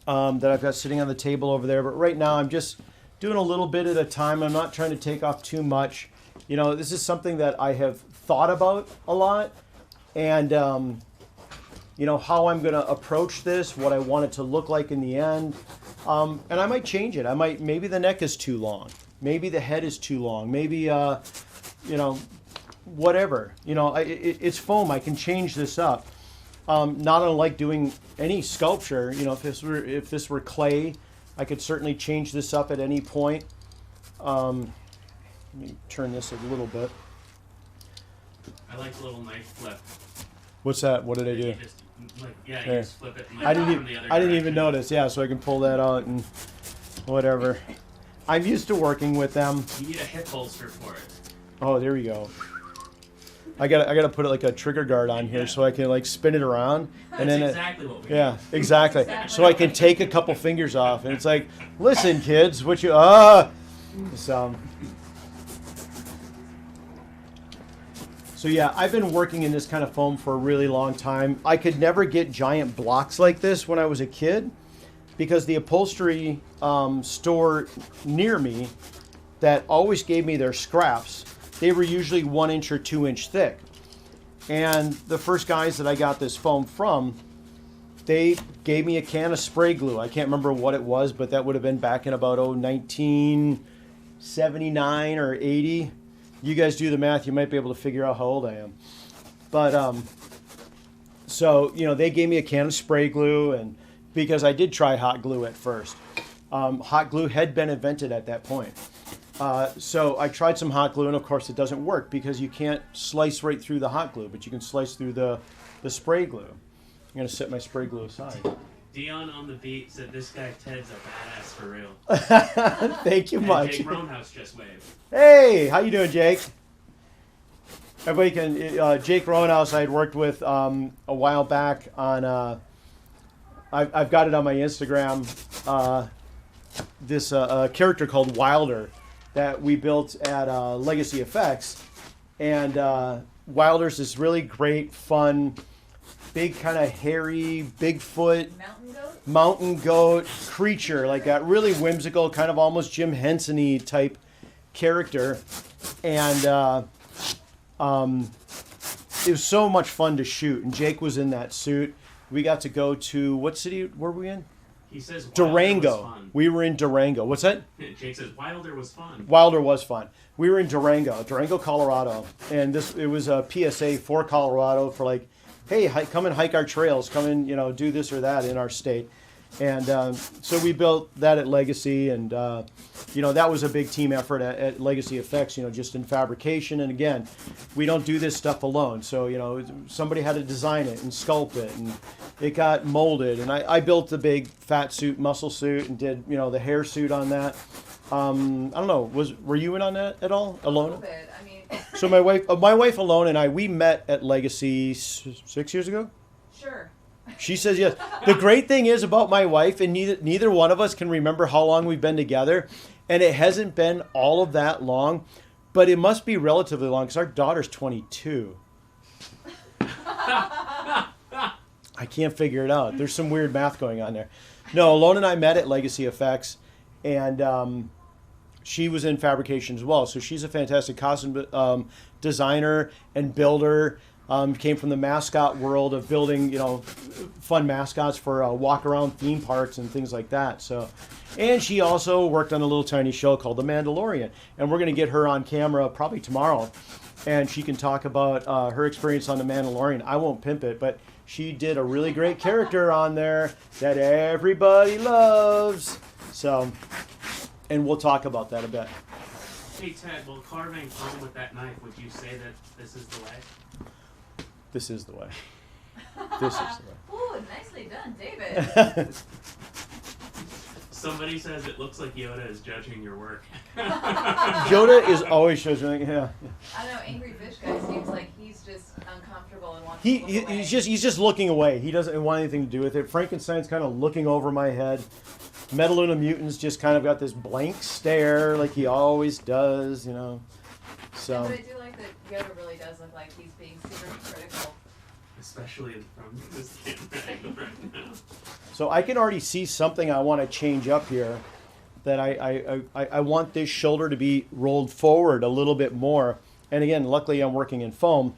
that I've got sitting on the table over there. But right now I'm just doing a little bit at a time. I'm not trying to take off too much. This is something that I have thought about a lot, and how I'm going to approach this, what I want it to look like in the end. And I might change it. Maybe the neck is too long. Maybe the head is too long. Maybe, whatever. It's foam. I can change this up. Not unlike doing any sculpture. If this were clay, I could certainly change this up at any point. Let me turn this a little bit. I like the little knife flip. What's that? What did I do? You just flip it. And I I didn't even notice. Yeah, so I can pull that out and whatever. I'm used to working with them. You need a hip holster for it. Oh, there we go. I gotta put it like a trigger guard on here so I can like spin it around. That's exactly what we Yeah, do. exactly. So I can take a couple fingers off, and it's like, listen, kids, what you So yeah, I've been working in this kind of foam for a really long time. I could never get giant blocks like this when I was a kid because the upholstery store near me that always gave me their scraps, they were usually 1 inch or 2 inch thick. And the first guys that I got this foam from, they gave me a can of spray glue. I can't remember what it was, but that would have been back in about 1979 or 80. You guys do the math, you might be able to figure out how old I am. But so they gave me a can of spray glue, and because I did try hot glue at first. Hot glue had been invented at that point. So I tried some hot glue, and of course it doesn't work because you can't slice right through the hot glue, but you can slice through the spray glue. I'm going to set my spray glue aside. Dion on the beat said this guy Ted's a badass for real. Thank you much. Jake Roanhouse just waved. Hey, how you doing, Jake? Everybody can. Jake Roanhouse I had worked with a while back on. I've got it on my Instagram. This character called Wilder that we built at Legacy Effects, and Wilder's this really great, fun, big kind of hairy Bigfoot mountain goat creature, like that really whimsical, kind of almost Jim Henson-y type character, and it was so much fun to shoot. And Jake was in that suit. We got to go to what city were we in? He says Durango. Was fun. We were in Durango. What's that? Jake says Wilder was fun. Wilder was fun. We were in Durango, Colorado, and it was a PSA for Colorado for like, hey, come and hike our trails, come and do this or that in our state. And so we built that at Legacy, and that was a big team effort at Legacy Effects, just in fabrication. And again, we don't do this stuff alone. So somebody had to design it and sculpt it, and it got molded. And I built the big fat suit, muscle suit, and did the hair suit on that. I don't know, were you in on that at all, Alona? A little bit. I mean. So my wife Alona and I, we met at Legacy 6 years ago. Sure. She says yes. The great thing is about my wife, and neither one of us can remember how long we've been together, and it hasn't been all of that long, but it must be relatively long because our daughter's 22. I can't figure it out. There's some weird math going on there. No, Alona and I met at Legacy Effects, and she was in fabrication as well. So she's a fantastic costume designer and builder. Came from the mascot world of building, fun mascots for walk-around theme parks and things like that. So, and she also worked on a little tiny show called The Mandalorian. And we're going to get her on camera probably tomorrow, and she can talk about her experience on The Mandalorian. I won't pimp it, but she did a really great character on there that everybody loves. So, and we'll talk about that a bit. Hey Ted, while carving foam with that knife, would you say that this is the way? This is the way. This is the way. Ooh, nicely done, David. Somebody says it looks like Yoda is judging your work. Yoda is always judging. Yeah. I don't know. Angry Fish Guy seems like he's just uncomfortable and wants to look away. He's just looking away. He doesn't want anything to do with it. Frankenstein's kind of looking over my head. Metaluna Mutant's just kind of got this blank stare, like he always does, you know. So. Yeah, but I do like that Yoda really does look like he's being super critical. Especially from this camera angle right now. So I can already see something I want to change up here. That I want this shoulder to be rolled forward a little bit more. And again, luckily I'm working in foam,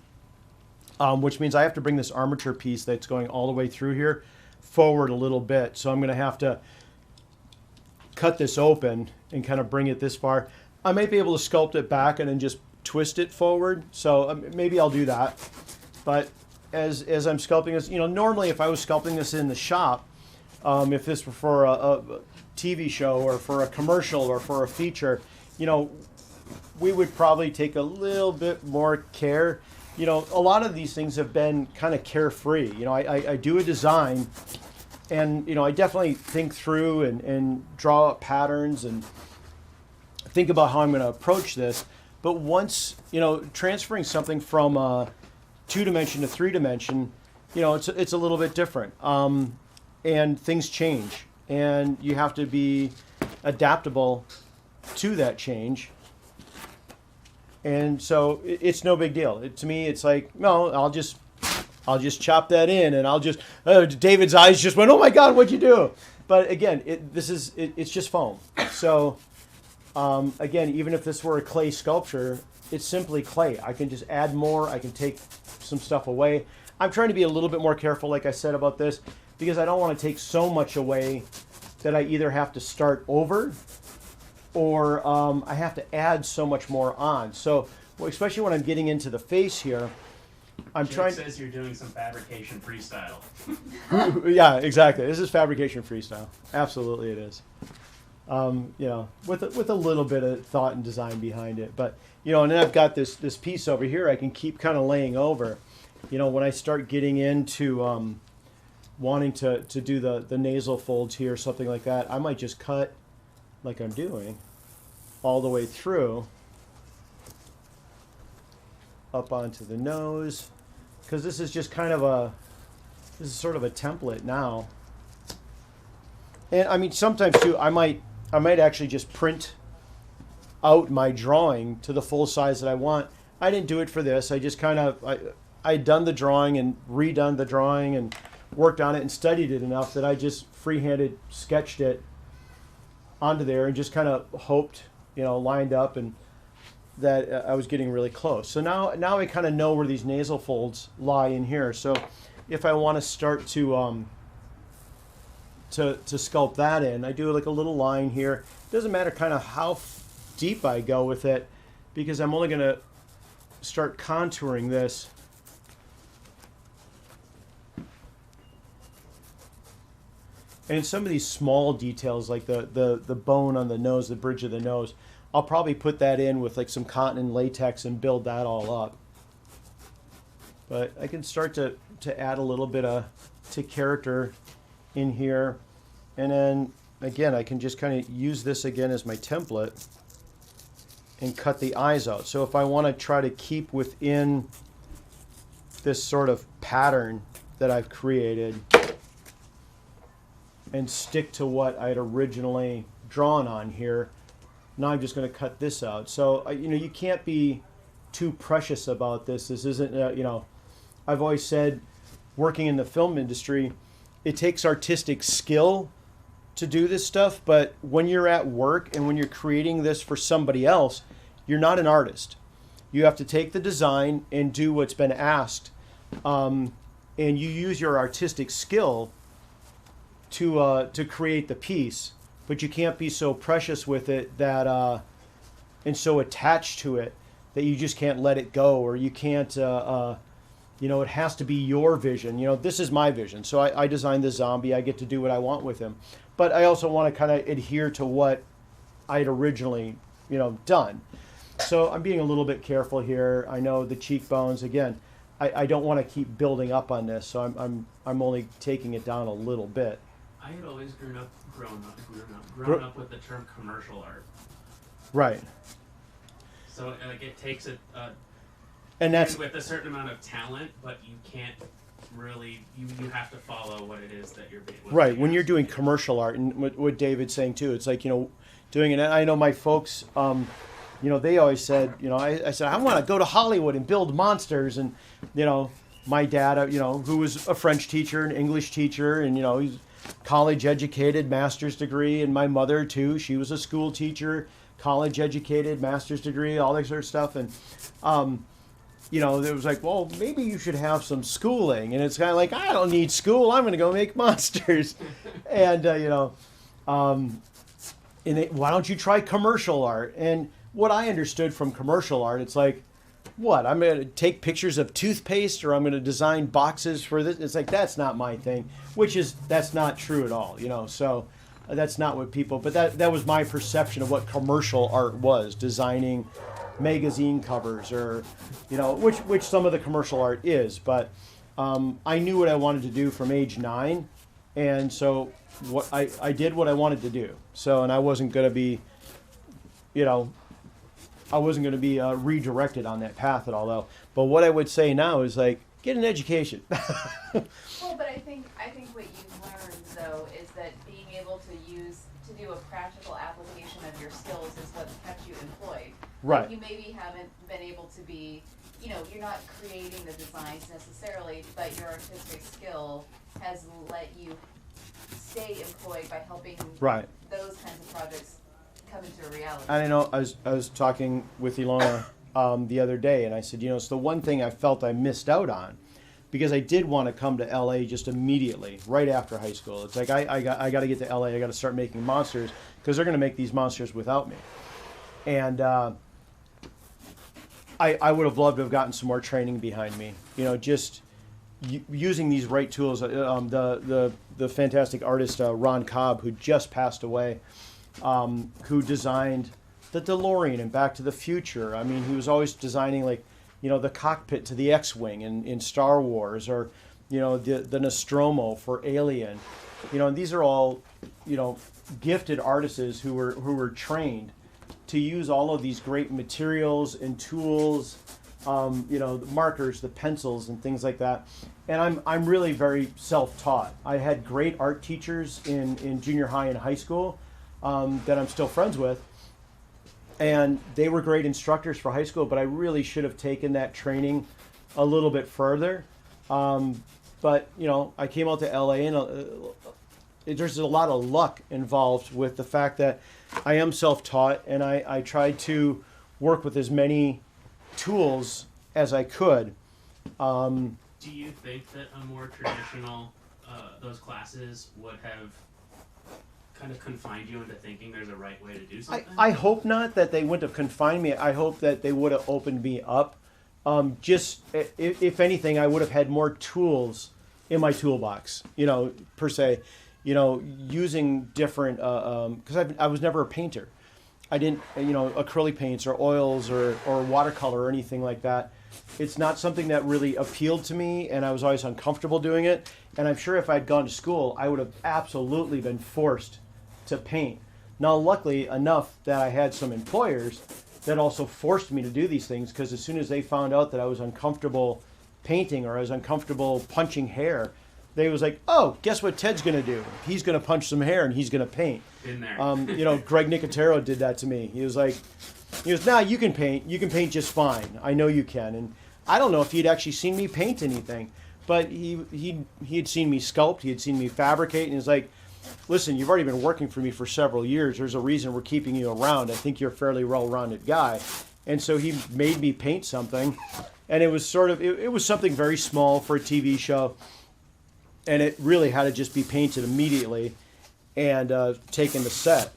which means I have to bring this armature piece that's going all the way through here forward a little bit. So I'm going to have to cut this open and kind of bring it this far. I might be able to sculpt it back and then just twist it forward. So maybe I'll do that. But as I'm sculpting this, you know, normally if I was sculpting this in the shop, if this were for a TV show or for a commercial or for a feature, you know, we would probably take a little bit more care. You know, a lot of these things have been kind of carefree. You know, I do a design and, you know, I definitely think through and draw up patterns and think about how I'm going to approach this. But once, you know, transferring something from 2-dimension to 3-dimension, you know, it's a little bit different. And things change. And you have to be adaptable to that change. And so it's no big deal. To me, it's like, no, I'll just chop that in, and I'll just. David's eyes just went, oh my God, what'd you do? But again, it's just foam. So again, even if this were a clay sculpture, it's simply clay. I can just add more. I can take some stuff away. I'm trying to be a little bit more careful, like I said, about this, because I don't want to take so much away that I either have to start over or I have to add so much more on. So, especially when I'm getting into the face here, I'm Jake trying. Says you're doing some fabrication freestyle. Yeah, exactly. This is fabrication freestyle. Absolutely, it is. You know, with a little bit of thought and design behind it. But you know, and then I've got this piece over here I can keep kind of laying over. You know, when I start getting into wanting to do the nasal folds here, something like that, I might just cut like I'm doing all the way through up onto the nose, because this is just kind of this is sort of a template now. And I mean, sometimes too, I might actually just print out my drawing to the full size that I want. I didn't do it for this. I just kind of I'd done the drawing and redone the drawing and worked on it and studied it enough that I just freehanded sketched it onto there and just kind of hoped, you know, lined up and that I was getting really close. So now I kind of know where these nasal folds lie in here. So if I want to start to sculpt that in, I do like a little line here. It doesn't matter kind of how deep I go with it, because I'm only going to start contouring this and some of these small details, like the bone on the nose, the bridge of the nose, I'll probably put that in with like some cotton and latex and build that all up. But I can start to add a little bit to character in here. And then again, I can just kind of use this again as my template and cut the eyes out. So if I want to try to keep within this sort of pattern that I've created and stick to what I had originally drawn on here, now I'm just going to cut this out. So, you know, you can't be too precious about this. This isn't, you know, I've always said, working in the film industry, it takes artistic skill to do this stuff, but when you're at work and when you're creating this for somebody else, you're not an artist. You have to take the design and do what's been asked, and you use your artistic skill to create the piece, but you can't be so precious with it that and so attached to it that you just can't let it go, or you can't you know, it has to be your vision. You know, this is my vision. So I designed the zombie. I get to do what I want with him. But I also want to kind of adhere to what I had originally, you know, done. So I'm being a little bit careful here. I know the cheekbones, again, I don't want to keep building up on this. So I'm only taking it down a little bit. I had always grown up with the term commercial art. Right. So like it takes and that's with a certain amount of talent, but you can't really you have to follow what it is that you're right. When you're doing commercial art, and what David's saying too, it's like, doing it. I know my folks, they always said, I said I want to go to Hollywood and build monsters, and my dad, who was a French teacher, an English teacher, and he's college educated, master's degree, and my mother too, she was a school teacher, college educated, master's degree, all that sort of stuff, and it was like, well, maybe you should have some schooling, and it's kind of like, I don't need school, I'm going to go make monsters, and why don't you try commercial art? And what I understood from commercial art, it's like, what, I'm going to take pictures of toothpaste, or I'm going to design boxes for this? It's like, that's not my thing, that's not true at all, so that's not what people, but that was my perception of what commercial art was, designing magazine covers, or, which some of the commercial art is, but I knew what I wanted to do from age 9, and so what I did what I wanted to do, and I wasn't going to be, redirected on that path at all, though. But what I would say now is, like, get an education. Well, but I think what you've learned, though, is that being able to do a practical application of your skills is what's kept you employed. Right. Like, you maybe haven't been able to be, you're not creating the designs necessarily, but your artistic skill has let you stay employed by helping those kinds of projects come into a reality. And I know I was talking with Ilona the other day, and I said, it's the one thing I felt I missed out on, because I did want to come to LA just immediately, right after high school. It's like, I got to get to LA, I got to start making monsters, because they're going to make these monsters without me. And I would have loved to have gotten some more training behind me, just using these right tools. The fantastic artist Ron Cobb, who just passed away, who designed the DeLorean and Back to the Future. I mean, he was always designing, like, the cockpit to the X-Wing in Star Wars, or, the Nostromo for Alien. And these are all, gifted artists who were trained to use all of these great materials and tools, the markers, the pencils, and things like that. And I'm really very self-taught. I had great art teachers in junior high and high school that I'm still friends with, and they were great instructors for high school, but I really should have taken that training a little bit further. But I came out to LA, and there's a lot of luck involved with the fact that I am self-taught, and I tried to work with as many tools as I could. Do you think that a more traditional, those classes would have kind of confined you into thinking there's a right way to do something? I hope not that they wouldn't have confined me. I hope that they would have opened me up. Just, if anything, I would have had more tools in my toolbox, per se. Using different, because I was never a painter. I didn't, acrylic paints or oils or watercolor or anything like that. It's not something that really appealed to me, and I was always uncomfortable doing it. And I'm sure if I'd gone to school, I would have absolutely been forced to paint. Now, luckily enough that I had some employers that also forced me to do these things, because as soon as they found out that I was uncomfortable painting, or I was uncomfortable punching hair, they was like, oh, guess what Ted's going to do? He's going to punch some hair and he's going to paint. Been there. Greg Nicotero did that to me. He was like, nah, you can paint. You can paint just fine. I know you can. And I don't know if he'd actually seen me paint anything, but he had seen me sculpt. He had seen me fabricate. And he was like, listen, you've already been working for me for several years. There's a reason we're keeping you around. I think you're a fairly well-rounded guy. And so he made me paint something. And it was it was something very small for a TV show. And it really had to just be painted immediately and taken to set.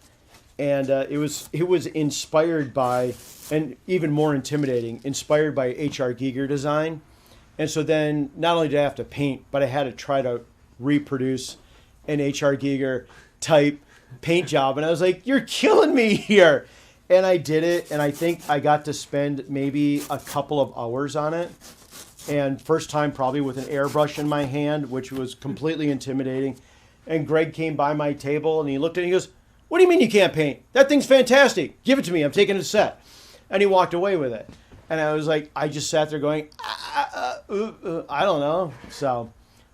And it was inspired by, and even more intimidating, inspired by H.R. Giger design. And so then not only did I have to paint, but I had to try to reproduce an H.R. Giger type paint job. And I was like, you're killing me here. And I did it, and I think I got to spend maybe a couple of hours on it. And first time probably with an airbrush in my hand, which was completely intimidating. And Greg came by my table and he looked at it and he goes, "What do you mean you can't paint? That thing's fantastic. Give it to me. I'm taking a set." And he walked away with it. And I was like, I just sat there going, I don't know. So.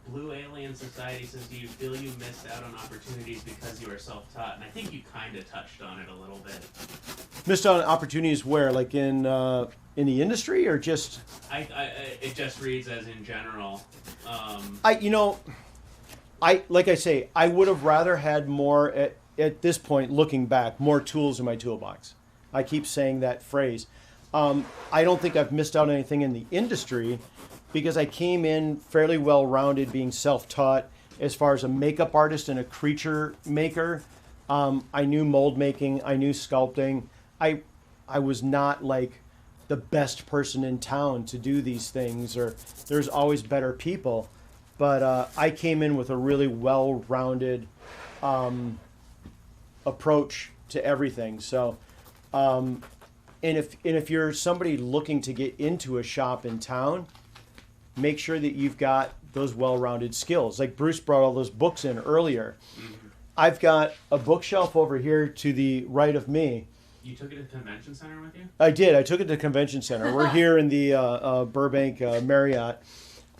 Blue Alien Society says, do you feel you missed out on opportunities because you were self-taught? And I think you kind of touched on it a little bit. Missed out on opportunities where? Like in the industry or just? It just reads as in general. Like I say, I would have rather had more, at this point, looking back, more tools in my toolbox. I keep saying that phrase. I don't think I've missed out on anything in the industry because I came in fairly well-rounded, being self-taught as far as a makeup artist and a creature maker. I knew mold making. I knew sculpting. I was not like the best person in town to do these things, or there's always better people. But I came in with a really well-rounded approach to everything. So, and if you're somebody looking to get into a shop in town, make sure that you've got those well-rounded skills. Like Bruce brought all those books in earlier. Mm-hmm. I've got a bookshelf over here to the right of me. You took it to the convention center with you? I did. I took it to the convention center. We're here in the Burbank Marriott.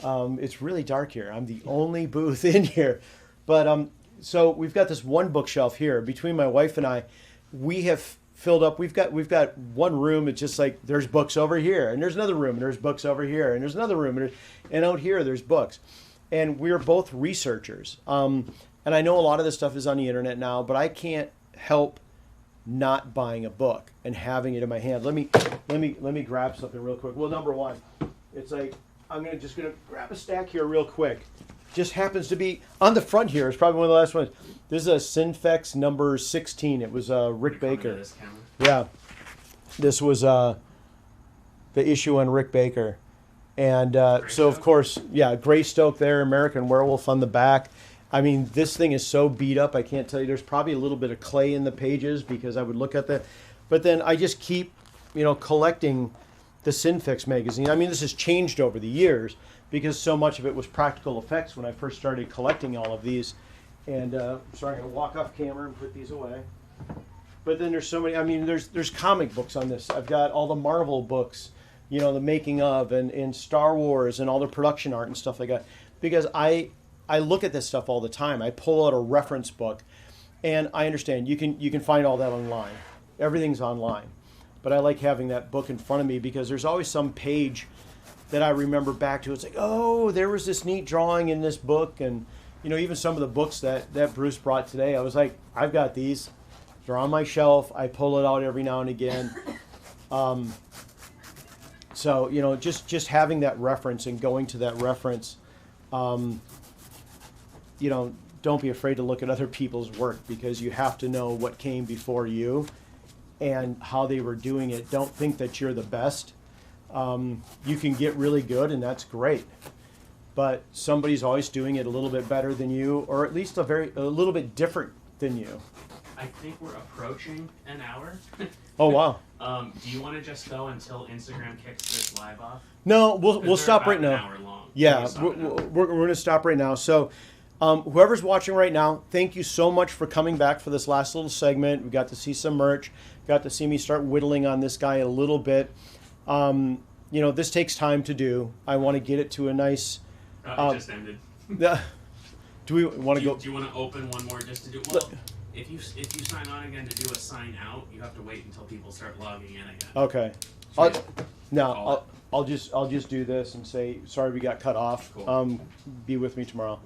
It's really dark here. I'm the only booth in here. But so we've got this one bookshelf here. Between my wife and I, we have filled up. We've got one room. It's just like there's books over here, and there's another room, and there's books over here, and there's another room, and out here there's books. And we're both researchers. And I know a lot of this stuff is on the internet now, but I can't help not buying a book and having it in my hand. Let me grab something real quick. Well, number one, it's like I'm just gonna grab a stack here real quick. Just happens to be on the front here. It's probably one of the last ones. This is a Synfex number 16. It was Rick Baker. Yeah, this was the issue on Rick Baker, and so of course, yeah, Greystoke there, American Werewolf on the back. I mean, this thing is so beat up. I can't tell you. There's probably a little bit of clay in the pages because I would look at that, but then I just keep, collecting the Synfex magazine. I mean, this has changed over the years because so much of it was practical effects when I first started collecting all of these. And sorry, I'm gonna walk off camera and put these away. But then there's so many. I mean, there's comic books on this. I've got all the Marvel books, the making of, and Star Wars, and all the production art and stuff like that. Because I look at this stuff all the time. I pull out a reference book, and I understand you can find all that online. Everything's online. But I like having that book in front of me because there's always some page that I remember back to. It's like, oh, there was this neat drawing in this book. And, even some of the books that Bruce brought today, I was like, I've got these. They're on my shelf. I pull it out every now and again. So, just having that reference and going to that reference, don't be afraid to look at other people's work because you have to know what came before you and how they were doing it. Don't think that you're the best. You can get really good, and that's great. But somebody's always doing it a little bit better than you, or at least a little bit different than you. I think we're approaching an hour. Oh, wow. Do you want to just go until Instagram kicks this live off? No, we'll stop right now. An hour long. Yeah, we're going to stop right now. So whoever's watching right now, thank you so much for coming back for this last little segment. We got to see some merch. Got to see me start whittling on this guy a little bit. This takes time to do. I want to get it to a nice... it just ended. Do we want to go... Do you want to open one more just to do... Well, if you sign on again to do a sign out, you have to wait until people start logging in again. Okay. I'll just do this and say, sorry we got cut off. Cool. Be with me tomorrow.